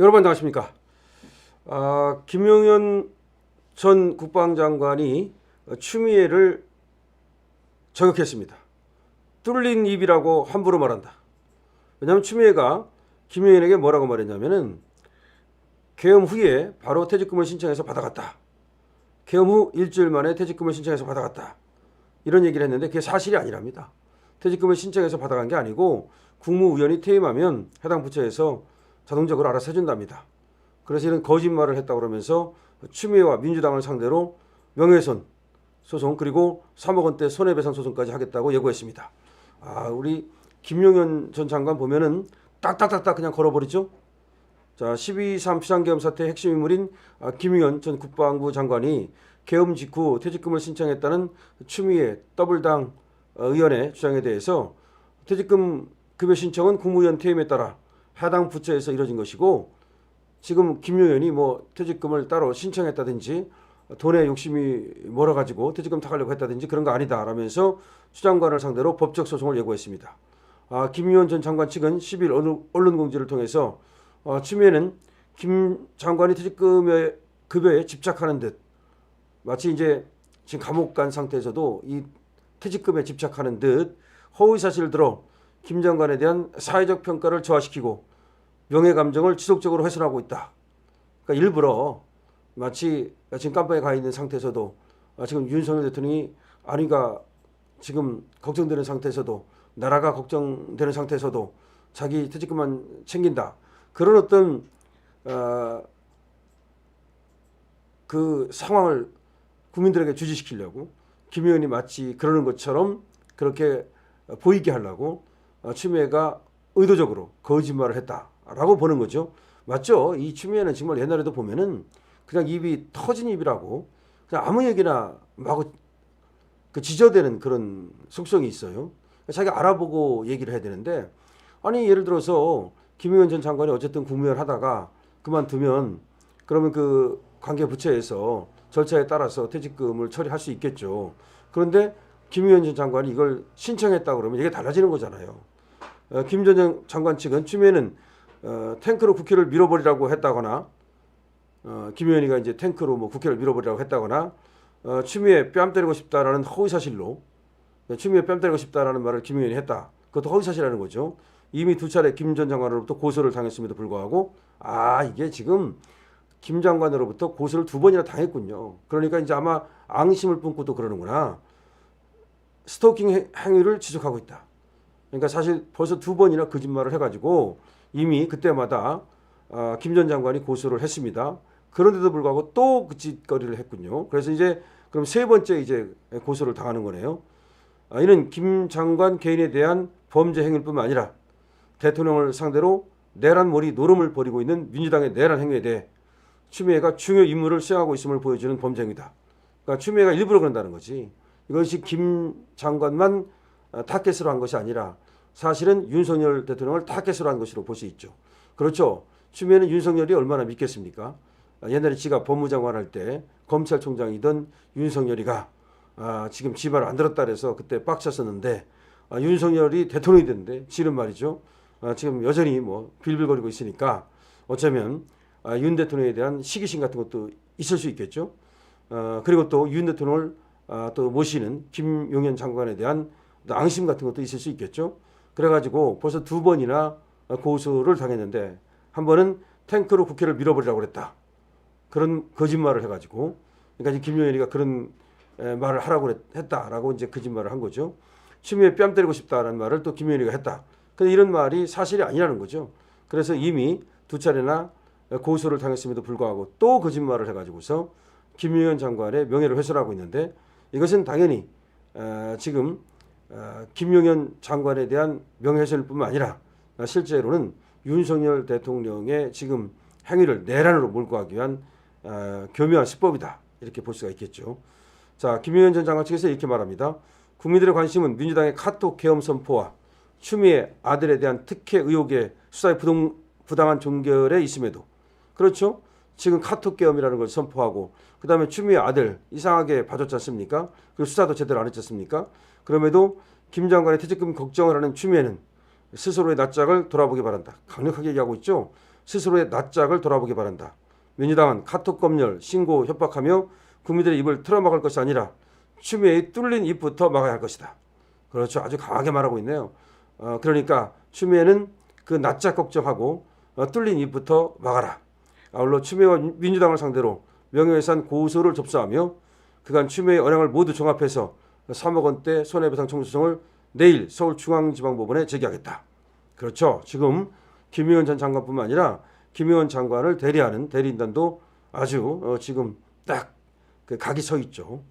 여러분 안녕하십니까? 김용현 전 국방장관이 추미애를 저격했습니다. 뚫린 입이라고 함부로 말한다. 왜냐하면 추미애가 김용현에게 뭐라고 말했냐면은 계엄 후에 바로 퇴직금을 신청해서 받아갔다. 계엄 후 일주일 만에 퇴직금을 신청해서 받아갔다. 이런 얘기를 했는데 그게 사실이 아니랍니다. 퇴직금을 신청해서 받아간 게 아니고 국무위원이 퇴임하면 해당 부처에서 자동적으로 알아서 해준답니다. 그래서 이런 거짓말을 했다고 그러면서 추미애와 민주당을 상대로 명예훼손 소송 그리고 3억 원대 손해배상 소송까지 하겠다고 예고했습니다. 우리 김용현 전 장관 보면은 딱딱딱딱 그냥 걸어버리죠. 자, 12.3 비상계엄 사태의 핵심 인물인 김용현 전 국방부 장관이 계엄 직후 퇴직금을 신청했다는 추미애 더블당 의원의 주장에 대해서 퇴직금 급여 신청은 국무위원 퇴임에 따라 해당 부처에서 이뤄진 것이고 지금 김용현이 뭐 퇴직금을 따로 신청했다든지 돈에 욕심이 몰아가지고 퇴직금 타가려고 했다든지 그런 거 아니다 라면서 추 장관을 상대로 법적 소송을 예고했습니다. 김용현 전 장관 측은 10일 언론 공지를 통해서 추미애는 김 장관이 퇴직금의 급여에 집착하는 듯 마치 이제 지금 감옥 간 상태에서도 이 퇴직금에 집착하는 듯 허위 사실을 들어 김 장관에 대한 사회적 평가를 저하시키고 명예 감정을 지속적으로 훼손하고 있다. 그러니까 일부러 마치 지금 깜빵에 가 있는 상태에서도 지금 윤석열 대통령이 안위가 지금 걱정되는 상태에서도 나라가 걱정되는 상태에서도 자기 퇴직금만 챙긴다. 그런 어떤 그 상황을 국민들에게 주지시키려고 김 의원이 마치 그러는 것처럼 그렇게 보이게 하려고 추미애가 의도적으로 거짓말을 했다라고 보는 거죠. 맞죠? 이 추미애는 정말 옛날에도 보면은 그냥 입이 터진 입이라고 그냥 아무 얘기나 마구 그 지저대는 그런 속성이 있어요. 자기가 알아보고 얘기를 해야 되는데 아니 예를 들어서 김용현 전 장관이 어쨌든 국무위원 하다가 그만두면 그러면 그 관계 부처에서 절차에 따라서 퇴직금을 처리할 수 있겠죠. 그런데 김용현 전 장관이 이걸 신청했다 그러면 이게 달라지는 거잖아요. 김 전 장관 측은 추미애는 탱크로 국회를 밀어버리라고 했다거나 김용현이가 이제 탱크로 뭐 국회를 밀어버리라고 했다거나 추미애 뺨 때리고 싶다라는 허위 사실로 추미애 뺨 때리고 싶다라는 말을 김용현이 했다. 그것도 허위 사실이라는 거죠. 이미 두 차례 김 전 장관으로부터 고소를 당했음에도 불구하고 이게 지금 김 장관으로부터 고소를 2번이나 당했군요. 그러니까 이제 아마 앙심을 품고 또 그러는구나. 스토킹 행위를 지속하고 있다. 그러니까 사실 벌써 2번이나 거짓말을 해가지고 이미 그때마다 김 전 장관이 고소를 했습니다. 그런데도 불구하고 또 그 짓거리를 했군요. 그래서 이제 그럼 3번째 이제 고소를 당하는 거네요. 이는 김 장관 개인에 대한 범죄 행위일 뿐만 아니라 대통령을 상대로 내란몰이 노름을 벌이고 있는 민주당의 내란 행위에 대해 추미애가 중요 임무를 수행하고 있음을 보여주는 범죄 행위다. 그러니까 추미애가 일부러 그런다는 거지. 이것이 김 장관만 타겟으로 한 것이 아니라 사실은 윤석열 대통령을 타겟으로 한 것으로 볼 수 있죠. 그렇죠. 추미애는 윤석열이 얼마나 믿겠습니까? 옛날에 지가 법무장관 할 때 검찰총장이던 윤석열이가 지금 지발 안 들었다 그래서 그때 빡쳤었는데 윤석열이 대통령이 됐는데 지는 말이죠. 지금 여전히 뭐 빌빌거리고 있으니까 어쩌면 윤 대통령에 대한 시기심 같은 것도 있을 수 있겠죠. 그리고 또 윤 대통령을 또 모시는 김용현 장관에 대한 앙심 같은 것도 있을 수 있겠죠. 그래가지고 벌써 2번이나 고소를 당했는데 한 번은 탱크로 국회를 밀어버리라고 그랬다. 그런 거짓말을 해가지고 그러니까 김용현이가 그런 말을 하라고 했다라고 이제 거짓말을 한 거죠. 추미애 뺨 때리고 싶다라는 말을 또 김용현이가 했다. 근데 이런 말이 사실이 아니라는 거죠. 그래서 이미 2차례나 고소를 당했음에도 불구하고 또 거짓말을 해가지고서 김용현 장관의 명예를 훼손하고 있는데 이것은 당연히 지금 김용현 장관에 대한 명예훼손일 뿐만 아니라 실제로는 윤석열 대통령의 지금 행위를 내란으로 몰고 가기 위한 교묘한 수법이다. 이렇게 볼 수가 있겠죠. 자, 김용현 전 장관 측에서 이렇게 말합니다. 국민들의 관심은 민주당의 카톡 계엄 선포와 추미애 아들에 대한 특혜 의혹의 수사의 부당한 종결에 있음에도 그렇죠. 지금 카톡 계엄이라는 걸 선포하고 그다음에 추미애 아들 이상하게 봐줬지 않습니까? 그리고 수사도 제대로 안 했지 않습니까? 그럼에도 김 장관의 퇴직금 걱정을 하는 추미애는 스스로의 낯짝을 돌아보기 바란다. 강력하게 얘기하고 있죠. 스스로의 낯짝을 돌아보기 바란다. 민주당은 카톡 검열, 신고, 협박하며 국민들의 입을 틀어막을 것이 아니라 추미애의 뚫린 입부터 막아야 할 것이다. 그렇죠. 아주 강하게 말하고 있네요. 그러니까 추미애는 그 낯짝 걱정하고 뚫린 입부터 막아라. 아울러 추미애와 민주당을 상대로 명예훼손 고소를 접수하며 그간 추미애의 언행을 모두 종합해서 3억 원대 손해배상 청구소송을 내일 서울중앙지방법원에 제기하겠다. 그렇죠. 지금 김의원 전 장관뿐만 아니라 김의원 장관을 대리하는 대리인단도 아주 지금 딱 그 각이 서 있죠.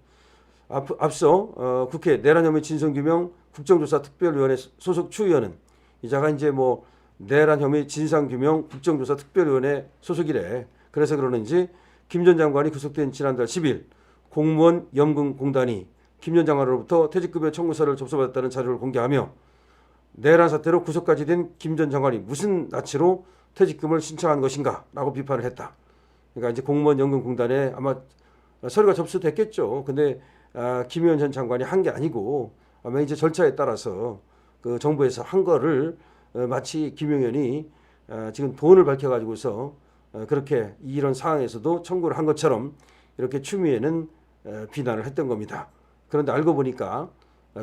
앞서 국회 내란 혐의 진상규명 국정조사 특별위원회 소속 추위원은 이자가 이제 뭐 내란 혐의 진상규명 국정조사 특별위원회 소속이래. 그래서 그러는지 김 전 장관이 구속된 지난달 10일 공무원 연금공단이 김 전 장관으로부터 퇴직급여 청구서를 접수받았다는 자료를 공개하며 내란 사태로 구속까지 된 김 전 장관이 무슨 낯으로 퇴직금을 신청한 것인가 라고 비판을 했다. 그러니까 이제 공무원 연금공단에 아마 서류가 접수됐겠죠. 근데 김의원 전 장관이 한 게 아니고 아마 이제 절차에 따라서 그 정부에서 한 거를 마치 김 의원이 지금 돈을 밝혀가지고서 그렇게 이런 상황에서도 청구를 한 것처럼 이렇게 추미애는 비난을 했던 겁니다. 그런데 알고 보니까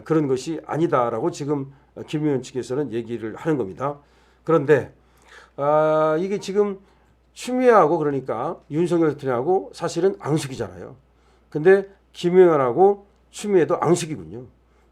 그런 것이 아니다라고 지금 김 의원 측에서는 얘기를 하는 겁니다. 그런데 이게 지금 추미애하고 그러니까 윤석열 대통령하고 사실은 앙숙이잖아요. 근데 김 의원하고 추미애도 앙숙이군요.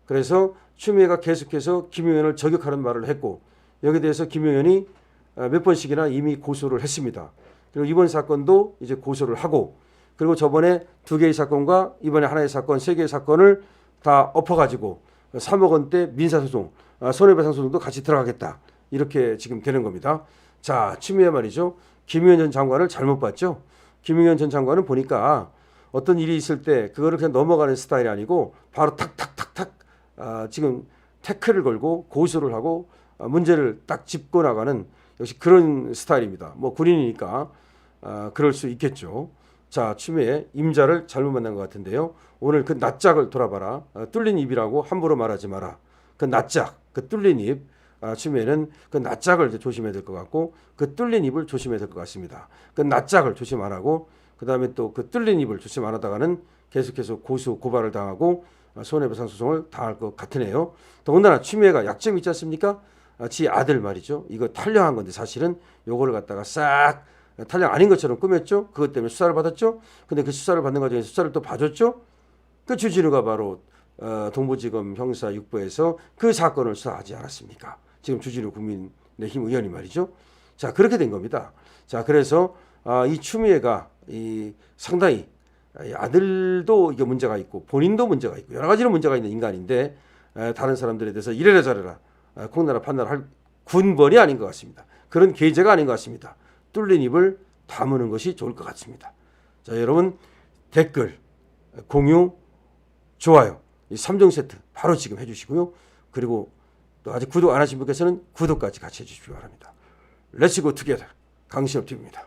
그래서 추미애가 계속해서 김 의원을 저격하는 말을 했고 여기에 대해서 김 의원이 몇 번씩이나 이미 고소를 했습니다. 그리고 이번 사건도 이제 고소를 하고 그리고 저번에 2개의 사건과 이번에 하나의 사건, 3개의 사건을 다 엎어가지고 3억 원대 민사소송, 손해배상 소송도 같이 들어가겠다. 이렇게 지금 되는 겁니다. 자, 추미애 말이죠. 김의원 전 장관을 잘못 봤죠. 김의원 전 장관은 보니까 어떤 일이 있을 때 그거를 그냥 넘어가는 스타일이 아니고 바로 탁탁탁탁탁 지금 태클을 걸고 고소를 하고 문제를 딱 짚고 나가는 역시 그런 스타일입니다. 뭐 군인이니까 그럴 수 있겠죠. 자, 추미애 임자를 잘못 만난 것 같은데요. 오늘 그 낯짝을 돌아봐라. 뚫린 입이라고 함부로 말하지 마라. 그 낯짝, 그 뚫린 입. 추미애는 그 낯짝을 이제 조심해야 될 것 같고 그 뚫린 입을 조심해야 될 것 같습니다. 그 낯짝을 조심 안 하고 그 다음에 또 그 뚫린 입을 조심 안 하다가는 계속해서 고소 고발을 당하고 손해배상 소송을 당할 것 같으네요. 더군다나 추미애가 약점이 있지 않습니까? 지 아들 말이죠. 이거 탈령한 건데 사실은 요거를 갖다가 싹 탈령 아닌 것처럼 꾸몄죠. 그것 때문에 수사를 받았죠. 근데 그 수사를 받는 과정에서 수사를 또 봐줬죠. 그 주진우가 바로 동부지검 형사 6부에서 그 사건을 수사하지 않았습니까? 지금 주진우 국민의힘 의원이 말이죠. 자, 그렇게 된 겁니다. 자, 그래서 이 추미애가 상당히 아들도 이게 문제가 있고 본인도 문제가 있고 여러 가지로 문제가 있는 인간인데 다른 사람들에 대해서 이래라 저래라 콩나라 판단할 군번이 아닌 것 같습니다. 그런 계제가 아닌 것 같습니다. 뚫린 입을 다무는 것이 좋을 것 같습니다. 자, 여러분 댓글, 공유, 좋아요 이 3종 세트 바로 지금 해주시고요. 그리고 또 아직 구독 안 하신 분께서는 구독까지 같이 해주시기 바랍니다. 렛츠고 투게더 강신업 TV입니다.